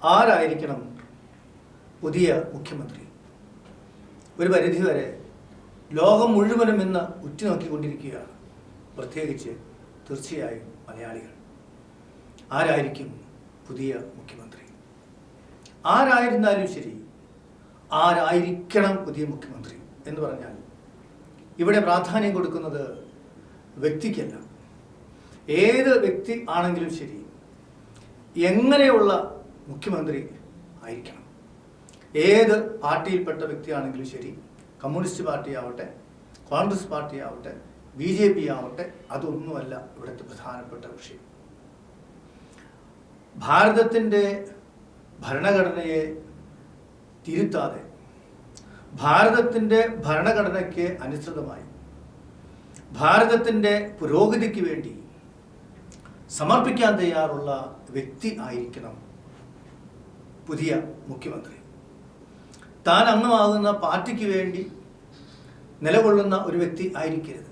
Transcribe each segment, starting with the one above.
ആരായിരിക്കണം പുതിയ മുഖ്യമന്ത്രി? ഒരു പരിധിവരെ ലോകം മുഴുവനും ഇന്ന് ഉറ്റുനോക്കിക്കൊണ്ടിരിക്കുകയാണ്, പ്രത്യേകിച്ച് തീർച്ചയായും മലയാളികൾ. ആരായിരിക്കും പുതിയ മുഖ്യമന്ത്രി? ആരായിരുന്നാലും ശരി, ആരായിരിക്കണം പുതിയ മുഖ്യമന്ത്രി എന്ന് പറഞ്ഞാൽ ഇവിടെ പ്രാധാന്യം കൊടുക്കുന്നത് വ്യക്തിക്കല്ല. ഏത് വ്യക്തി ആണെങ്കിലും ശരി, എങ്ങനെയുള്ള മുഖ്യമന്ത്രി ആയിരിക്കണം. ഏത് പാർട്ടിയിൽപ്പെട്ട വ്യക്തിയാണെങ്കിലും ശരി, കമ്മ്യൂണിസ്റ്റ് പാർട്ടി ആവട്ടെ, കോൺഗ്രസ് പാർട്ടി ആവട്ടെ, BJP ആവട്ടെ, അതൊന്നുമല്ല ഇവിടുത്തെ പ്രധാനപ്പെട്ട വിഷയം. ഭാരതത്തിൻ്റെ ഭരണഘടനയെ തിരുത്താതെ, ഭാരതത്തിൻ്റെ ഭരണഘടനയ്ക്ക് അനുസൃതമായി ഭാരതത്തിൻ്റെ പുരോഗതിക്ക് വേണ്ടി സമർപ്പിക്കാൻ തയ്യാറുള്ള വ്യക്തി ആയിരിക്കണം പുതിയ മുഖ്യമന്ത്രി. താൻ അംഗമാകുന്ന പാർട്ടിക്ക് വേണ്ടി നിലകൊള്ളുന്ന ഒരു വ്യക്തി ആയിരിക്കരുത്.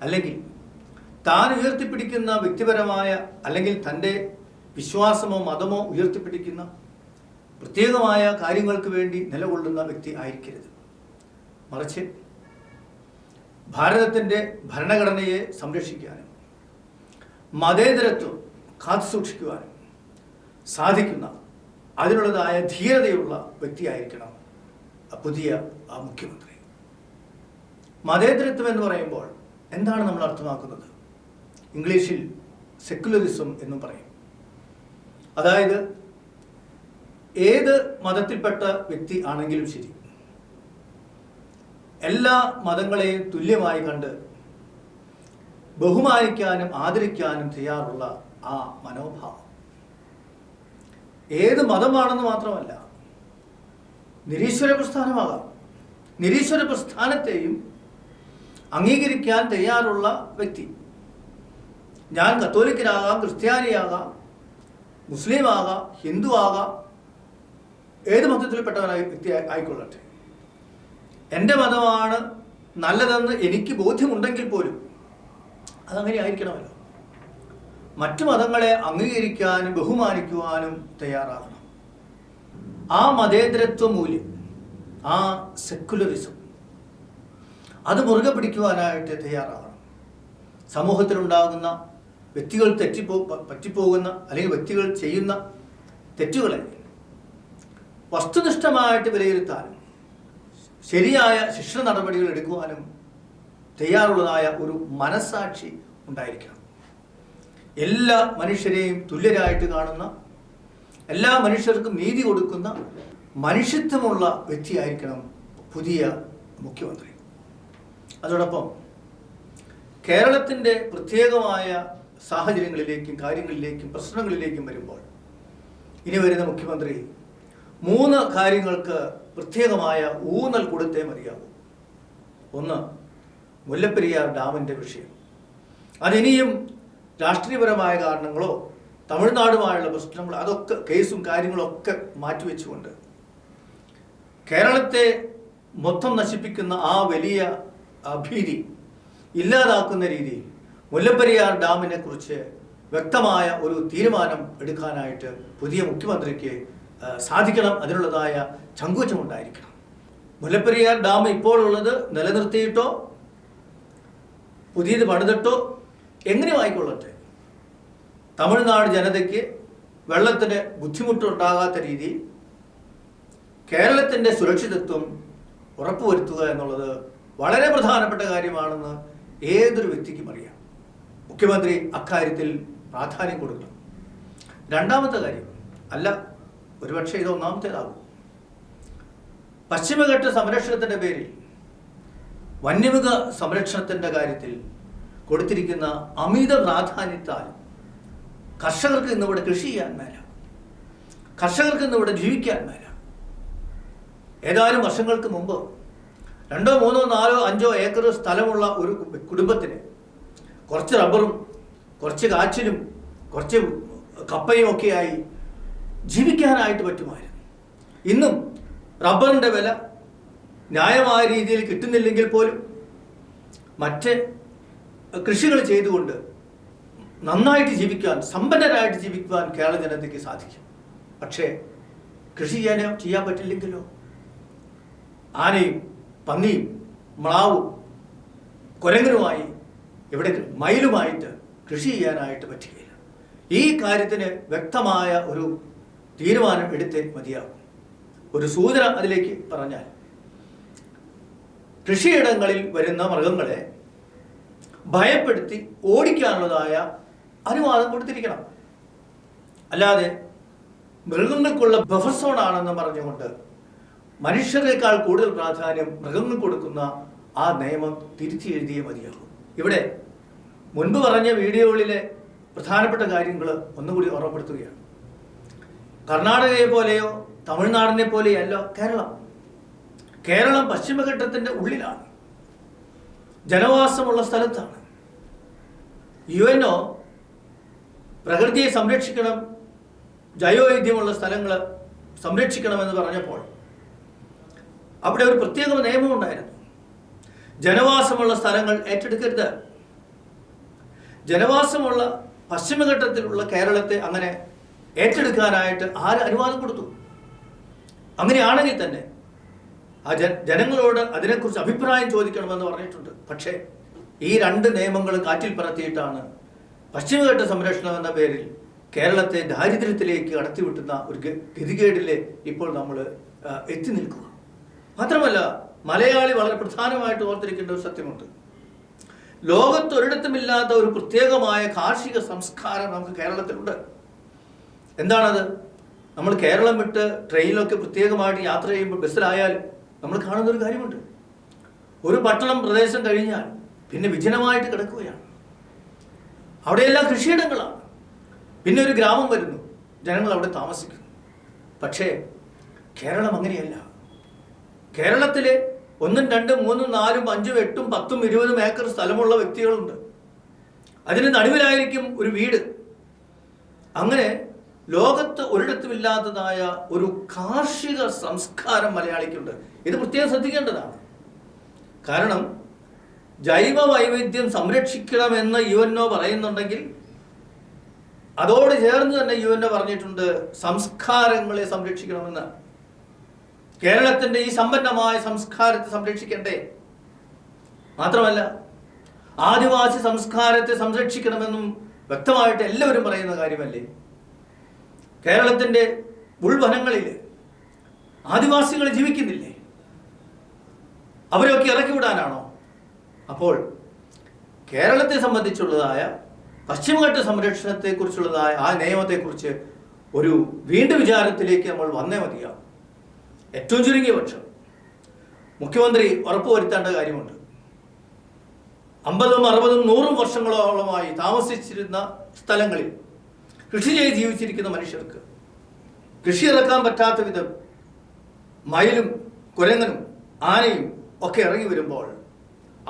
അല്ലെങ്കിൽ താൻ ഉയർത്തിപ്പിടിക്കുന്ന വ്യക്തിപരമായ അല്ലെങ്കിൽ തൻ്റെ വിശ്വാസമോ മതമോ ഉയർത്തിപ്പിടിക്കുന്ന പ്രത്യേകമായ കാര്യങ്ങൾക്ക് വേണ്ടി നിലകൊള്ളുന്ന വ്യക്തി ആയിരിക്കരുത്. മറിച്ച് ഭാരതത്തിൻ്റെ ഭരണഘടനയെ സംരക്ഷിക്കാനും മതേതരത്വം കാത്തുസൂക്ഷിക്കുവാനും സാധിക്കുന്ന അതിനുള്ളതായ ധീരതയുള്ള വ്യക്തിയായിരിക്കണം പുതിയ മുഖ്യമന്ത്രി. മതേതരത്വം എന്ന് പറയുമ്പോൾ എന്താണ് നമ്മൾ അർത്ഥമാക്കുന്നത്? ഇംഗ്ലീഷിൽ സെക്കുലറിസം എന്നും പറയും. അതായത് ഏത് മതത്തിൽപ്പെട്ട വ്യക്തി ആണെങ്കിലും ശരി, എല്ലാ മതങ്ങളെയും തുല്യമായി കണ്ട് ബഹുമാനിക്കാനും ആദരിക്കാനും തയ്യാറുള്ള ആ മനോഭാവം. ഏത് മതമാണെന്ന് മാത്രമല്ല, നിരീശ്വര പ്രസ്ഥാനമാകാം, നിരീശ്വര പ്രസ്ഥാനത്തെയും അംഗീകരിക്കാൻ തയ്യാറുള്ള വ്യക്തി. ഞാൻ കത്തോലിക്കനാകാം, ക്രിസ്ത്യാനിയാകാം, മുസ്ലിം ആകാം, ഹിന്ദു ആകാം, ഏത് മതത്തിൽപ്പെട്ടവനായ വ്യക്തി ആയിക്കൊള്ളട്ടെ, എൻ്റെ മതമാണ് നല്ലതെന്ന് എനിക്ക് ബോധ്യമുണ്ടെങ്കിൽ പോലും അതങ്ങനെ ആയിരിക്കണമല്ലോ. മറ്റു മതങ്ങളെ അംഗീകരിക്കാനും ബഹുമാനിക്കുവാനും തയ്യാറാകണം. ആ മതേതരത്വ മൂല്യം, ആ സെക്കുലറിസം, അത് മുറുകെ പിടിക്കുവാനായിട്ട് തയ്യാറാകണം. സമൂഹത്തിലുണ്ടാകുന്ന വ്യക്തികൾ പറ്റിപ്പോകുന്ന അല്ലെങ്കിൽ വ്യക്തികൾ ചെയ്യുന്ന തെറ്റുകളെ വസ്തുനിഷ്ഠമായിട്ട് വിലയിരുത്താനും ശരിയായ ശിക്ഷ നടപടികൾ എടുക്കുവാനും തയ്യാറുള്ളതായ ഒരു മനസ്സാക്ഷി ഉണ്ടായിരിക്കണം. എല്ലാ മനുഷ്യരെയും തുല്യരായിട്ട് കാണുന്ന, എല്ലാ മനുഷ്യർക്കും നീതി കൊടുക്കുന്ന മനുഷ്യത്വമുള്ള വ്യക്തിയായിരിക്കണം പുതിയ മുഖ്യമന്ത്രി. അതോടൊപ്പം കേരളത്തിൻ്റെ പ്രത്യേകമായ സാഹചര്യങ്ങളിലേക്കും കാര്യങ്ങളിലേക്കും പ്രശ്നങ്ങളിലേക്കും വരുമ്പോൾ ഇനി വരുന്ന മുഖ്യമന്ത്രി 3 കാര്യങ്ങൾക്ക് പ്രത്യേകമായ ഊന്നൽ കൊടുത്തേ മതിയാകും. ഒന്ന്, മുല്ലപ്പെരിയാർ ഡാമിൻ്റെ വിഷയം. അതിനിയും രാഷ്ട്രീയപരമായ കാരണങ്ങളോ തമിഴ്നാടുമായുള്ള പ്രശ്നങ്ങളോ അതൊക്കെ കേസും കാര്യങ്ങളൊക്കെ മാറ്റിവെച്ചുകൊണ്ട് കേരളത്തെ മൊത്തം നശിപ്പിക്കുന്ന ആ വലിയ ഭീതി ഇല്ലാതാക്കുന്ന രീതിയിൽ മുല്ലപ്പെരിയാർ ഡാമിനെ കുറിച്ച് വ്യക്തമായ ഒരു തീരുമാനം എടുക്കാനായിട്ട് പുതിയ മുഖ്യമന്ത്രിക്ക് സാധിക്കണം. അതിനുള്ളതായ ചങ്കൂറ്റമുണ്ടായിരിക്കണം. മുല്ലപ്പെരിയാർ ഡാം ഇപ്പോഴുള്ളത് നിലനിർത്തിയിട്ടോ പുതിയത് പണിതിട്ടോ എങ്ങനെയും ആയിക്കൊള്ളട്ടെ, തമിഴ്നാട് ജനതയ്ക്ക് വെള്ളത്തിന് ബുദ്ധിമുട്ടുണ്ടാകാത്ത രീതിയിൽ കേരളത്തിൻ്റെ സുരക്ഷിതത്വം ഉറപ്പുവരുത്തുക എന്നുള്ളത് വളരെ പ്രധാനപ്പെട്ട കാര്യമാണെന്ന് ഏതൊരു വ്യക്തിക്കും അറിയാം. മുഖ്യമന്ത്രി അക്കാര്യത്തിൽ പ്രാധാന്യം കൊടുക്കണം. രണ്ടാമത്തെ കാര്യം, അല്ല ഒരുപക്ഷെ ഇത് ഒന്നാമത്തേതാകും, പശ്ചിമഘട്ട സംരക്ഷണത്തിൻ്റെ പേരിൽ വന്യമൃഗ സംരക്ഷണത്തിൻ്റെ കാര്യത്തിൽ കൊടുത്തിരിക്കുന്ന അമിത പ്രാധാന്യത്താൽ കർഷകർക്ക് ഇന്നിവിടെ കൃഷി ചെയ്യാൻ മേല, കർഷകർക്ക് ഇന്നിവിടെ ജീവിക്കാൻ മേല. ഏതാനും വർഷങ്ങൾക്ക് മുമ്പ് 2, 3, 4, 5 ഏക്കർ സ്ഥലമുള്ള ഒരു കുടുംബത്തിന് കുറച്ച് റബ്ബറും കുറച്ച് കാച്ചിലും കുറച്ച് കപ്പയും ഒക്കെയായി ജീവിക്കാനായിട്ട് പറ്റുമായിരുന്നു. ഇന്നും റബ്ബറിൻ്റെ വില ന്യായമായ രീതിയിൽ കിട്ടുന്നില്ലെങ്കിൽ പോലും മറ്റ് കൃഷികൾ ചെയ്തുകൊണ്ട് നന്നായിട്ട് ജീവിക്കാൻ, സമ്പന്നരായിട്ട് ജീവിക്കുവാൻ കേരള ജനതയ്ക്ക് സാധിക്കും. പക്ഷേ കൃഷി ചെയ്യാൻ പറ്റില്ലെങ്കിലോ? ആനയും പന്നിയും മ്ലാവും കുരങ്ങനുമായി ഇവിടെ മയിലുമായിട്ട് കൃഷി ചെയ്യാനായിട്ട് പറ്റുകയില്ല. ഈ കാര്യത്തിന് വ്യക്തമായ ഒരു തീരുമാനം എടുത്തേ മതിയാകും. ഒരു സൂചന അതിലേക്ക് പറഞ്ഞാൽ, കൃഷിയിടങ്ങളിൽ വരുന്ന മൃഗങ്ങളെ ഭയപ്പെടുത്തി ഓടിക്കാനുള്ളതായ അനുവാദം കൊടുത്തിരിക്കണം. അല്ലാതെ മൃഗങ്ങൾക്കുള്ള ബഫർ സോൺ ആണെന്ന് പറഞ്ഞുകൊണ്ട് മനുഷ്യരെക്കാൾ കൂടുതൽ പ്രാധാന്യം മൃഗങ്ങൾ കൊടുക്കുന്ന ആ നിയമം തിരുത്തി എഴുതിയേ മതിയാകും. ഇവിടെ മുൻപ് പറഞ്ഞ വീഡിയോകളിലെ പ്രധാനപ്പെട്ട കാര്യങ്ങൾ ഒന്നുകൂടി ഓർമ്മപ്പെടുത്തുകയാണ്. കർണാടകയെ പോലെയോ തമിഴ്നാടിനെ പോലെയല്ല കേരളം. കേരളം പശ്ചിമഘട്ടത്തിൻ്റെ ഉള്ളിലാണ്, ജനവാസമുള്ള സ്ഥലത്താണ്. UNO പ്രകൃതിയെ സംരക്ഷിക്കണം, ജൈവവൈവിധ്യമുള്ള സ്ഥലങ്ങൾ സംരക്ഷിക്കണമെന്ന് പറഞ്ഞപ്പോൾ അവിടെ ഒരു പ്രത്യേക നിയമമുണ്ടായിരുന്നു. ജനവാസമുള്ള സ്ഥലങ്ങൾ ഏറ്റെടുക്കരുത്. ജനവാസമുള്ള പശ്ചിമഘട്ടത്തിലുള്ള കേരളത്തെ അങ്ങനെ ഏറ്റെടുക്കാനായിട്ട് ആര് അനുവാദം കൊടുത്തു? അങ്ങനെയാണെങ്കിൽ തന്നെ ആ ജനങ്ങളോട് അതിനെക്കുറിച്ച് അഭിപ്രായം ചോദിക്കണമെന്ന് പറഞ്ഞിട്ടുണ്ട്. പക്ഷേ ഈ രണ്ട് നിയമങ്ങളും കാറ്റിൽ പറത്തിയിട്ടാണ് പശ്ചിമഘട്ട സംരക്ഷണം എന്ന പേരിൽ കേരളത്തെ ദാരിദ്ര്യത്തിലേക്ക് കടത്തിവിട്ടുന്ന ഒരു ഗതികേടിലെ ഇപ്പോൾ നമ്മൾ എത്തി നിൽക്കുക. മാത്രമല്ല, മലയാളി വളരെ പ്രധാനമായിട്ട് ഓർത്തിരിക്കേണ്ട ഒരു സത്യമുണ്ട്. ലോകത്തൊരിടത്തുമില്ലാത്ത ഒരു പ്രത്യേകമായ കാർഷിക സംസ്കാരം നമുക്ക് കേരളത്തിലുണ്ട്. എന്താണത്? നമ്മൾ കേരളം വിട്ട് ട്രെയിനിലൊക്കെ പ്രത്യേകമായിട്ട് യാത്ര ചെയ്യുമ്പോൾ ബസ്സിലായാലും നമ്മൾ കാണുന്നൊരു കാര്യമുണ്ട്. ഒരു പട്ടണം പ്രദേശം കഴിഞ്ഞാൽ പിന്നെ വിജനമായിട്ട് കിടക്കുകയാണ്. അവിടെയെല്ലാം കൃഷിയിടങ്ങളാണ്. പിന്നെ ഒരു ഗ്രാമം വരുന്നു, ജനങ്ങൾ അവിടെ താമസിക്കുന്നു. പക്ഷേ കേരളം അങ്ങനെയല്ല. കേരളത്തിലെ 1, 2, 3, 4, 5, 8, 10, 20 ഏക്കർ സ്ഥലമുള്ള വ്യക്തികളുണ്ട്. അതിന് നടുവിലായിരിക്കും ഒരു വീട്. അങ്ങനെ ലോകത്ത് ഒരിടത്തുമില്ലാത്തതായ ഒരു കാർഷിക സംസ്കാരം മലയാളിക്കുണ്ട്. ഇത് പ്രത്യേകം ശ്രദ്ധിക്കേണ്ടതാണ്. കാരണം ജൈവ വൈവിധ്യം സംരക്ഷിക്കണമെന്ന് UNO പറയുന്നുണ്ടെങ്കിൽ അതോട് ചേർന്ന് തന്നെ UNO പറഞ്ഞിട്ടുണ്ട് സംസ്കാരങ്ങളെ സംരക്ഷിക്കണമെന്ന്. കേരളത്തിൻ്റെ ഈ സമ്പന്നമായ സംസ്കാരത്തെ സംരക്ഷിക്കണ്ടേ? മാത്രമല്ല, ആദിവാസി സംസ്കാരത്തെ സംരക്ഷിക്കണമെന്നും വ്യക്തമായിട്ട് എല്ലാവരും പറയുന്ന കാര്യമല്ലേ? കേരളത്തിൻ്റെ ഉൾവനങ്ങളിൽ ആദിവാസികൾ ജീവിക്കുന്നില്ലേ? അവരൊക്കെ ഇറക്കി വിടാനാണോ? അപ്പോൾ കേരളത്തെ സംബന്ധിച്ചുള്ളതായ പശ്ചിമഘട്ട സംരക്ഷണത്തെക്കുറിച്ചുള്ളതായ ആ നിയമത്തെക്കുറിച്ച് ഒരു വീണ്ടും വിചാരത്തിലേക്ക് നമ്മൾ വന്നേ മതിയാകും. ഏറ്റവും ചുരുങ്ങിയ പക്ഷം മുഖ്യമന്ത്രി ഉറപ്പുവരുത്തേണ്ട കാര്യമുണ്ട്. 50, 60, 100 വർഷങ്ങളോളമായി താമസിച്ചിരുന്ന സ്ഥലങ്ങളിൽ കൃഷി ചെയ്ത് ജീവിച്ചിരിക്കുന്ന മനുഷ്യർക്ക് കൃഷി ഇറക്കാൻ പറ്റാത്ത വിധം മയിലും കുരങ്ങനും ആനയും ഒക്കെ ഇറങ്ങി വരുമ്പോൾ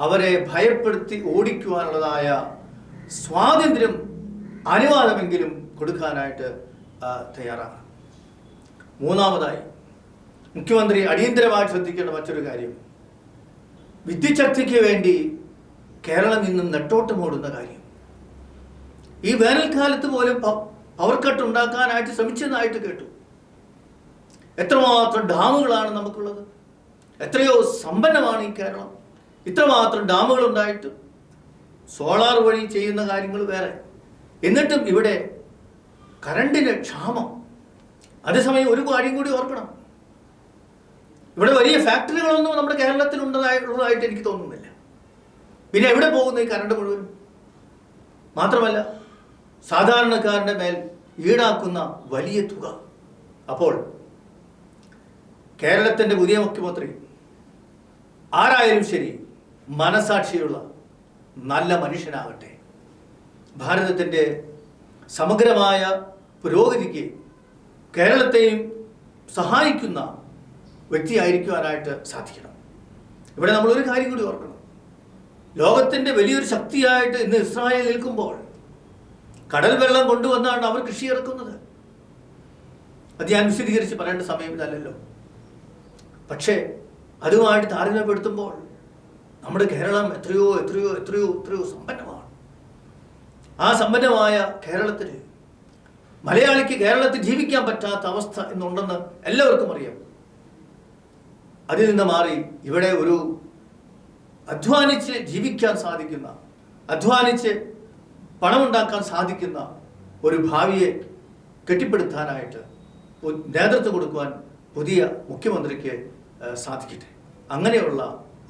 അവരെ ഭയപ്പെടുത്തി ഓടിക്കുവാനുള്ളതായ സ്വാതന്ത്ര്യം, അനുവാദമെങ്കിലും കൊടുക്കാനായിട്ട് തയ്യാറാണ്. മൂന്നാമതായി മുഖ്യമന്ത്രി അടിയന്തരമായി ശ്രദ്ധിക്കേണ്ട മറ്റൊരു കാര്യം, വിദ്യുച്ഛക്തിക്ക് വേണ്ടി കേരളം ഇന്നും നെട്ടോട്ടമോടുന്ന കാര്യം. ഈ വേനൽക്കാലത്ത് പോലും പവർ കട്ട് ഉണ്ടാക്കാനായിട്ട് ശ്രമിച്ചതായിട്ട് കേട്ടു. എത്രമാത്രം ഡാമുകളാണ് നമുക്കുള്ളത്! എത്രയോ സമ്പന്നമാണ് ഈ കേരളം. ഇത്രമാത്രം ഡാമുകൾ ഉണ്ടായിട്ട് സോളാർ വഴി ചെയ്യുന്ന കാര്യങ്ങൾ വേറെ. എന്നിട്ടും ഇവിടെ കറണ്ടിന് ക്ഷാമം. അതേസമയം ഒരു കാര്യം കൂടി ഓർക്കണം, ഇവിടെ വലിയ ഫാക്ടറികളൊന്നും നമ്മുടെ കേരളത്തിൽ ഉള്ളതായിട്ട് എനിക്ക് തോന്നുന്നില്ല. പിന്നെ എവിടെ പോകുന്നു ഈ കറണ്ട് മുഴുവൻ? മാത്രമല്ല, സാധാരണക്കാരൻ്റെ മേൽ ഈടാക്കുന്ന വലിയ തുക. അപ്പോൾ കേരളത്തിൻ്റെ പുതിയ മുഖ്യമന്ത്രി ആരായാലും ശരി, മനസാക്ഷിയുള്ള നല്ല മനുഷ്യനാകട്ടെ. ഭാരതത്തിൻ്റെ സമഗ്രമായ പുരോഗതിക്ക് കേരളത്തെയും സഹായിക്കുന്ന വ്യക്തിയായിരിക്കുവാനായിട്ട് സാധിക്കണം. ഇവിടെ നമ്മളൊരു കാര്യം കൂടി ഓർക്കണം, ലോകത്തിൻ്റെ വലിയൊരു ശക്തിയായിട്ട് ഇന്ന് ഇസ്രായേൽ നിൽക്കുമ്പോൾ കടൽ വെള്ളം കൊണ്ടുവന്നാണ് അവർ കൃഷി ഇറക്കുന്നത്. അത് ഞാൻ വിശദീകരിച്ച് പറയേണ്ട സമയം ഇതല്ലല്ലോ. പക്ഷേ അതുമായിട്ട് താരതമ്യപ്പെടുത്തുമ്പോൾ നമ്മുടെ കേരളം എത്രയോ എത്രയോ എത്രയോ എത്രയോ സമ്പന്നമാണ്. ആ സമ്പന്നമായ കേരളത്തിൽ മലയാളിക്ക് കേരളത്തിൽ ജീവിക്കാൻ പറ്റാത്ത അവസ്ഥ ഇന്നുണ്ടെന്ന് എല്ലാവർക്കും അറിയാം. അതിൽ നിന്ന് മാറി ഇവിടെ ഒരു അധ്വാനിച്ച് ജീവിക്കാൻ സാധിക്കുന്ന, അധ്വാനിച്ച് പണമുണ്ടാക്കാൻ സാധിക്കുന്ന ഒരു ഭാവിയെ കെട്ടിപ്പടുക്കാനായിട്ട് നേതൃത്വം കൊടുക്കുവാൻ പുതിയ മുഖ്യമന്ത്രിക്ക് സാധിക്കട്ടെ. അങ്ങനെയുള്ള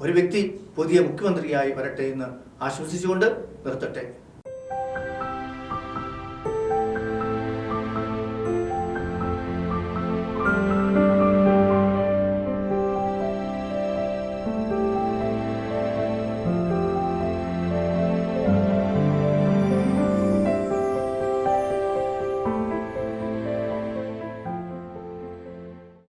ഒരു വ്യക്തി പുതിയ മുഖ്യമന്ത്രിയായി വരട്ടെ എന്ന് ആശംസിച്ചുകൊണ്ട് നിർത്തട്ടെ.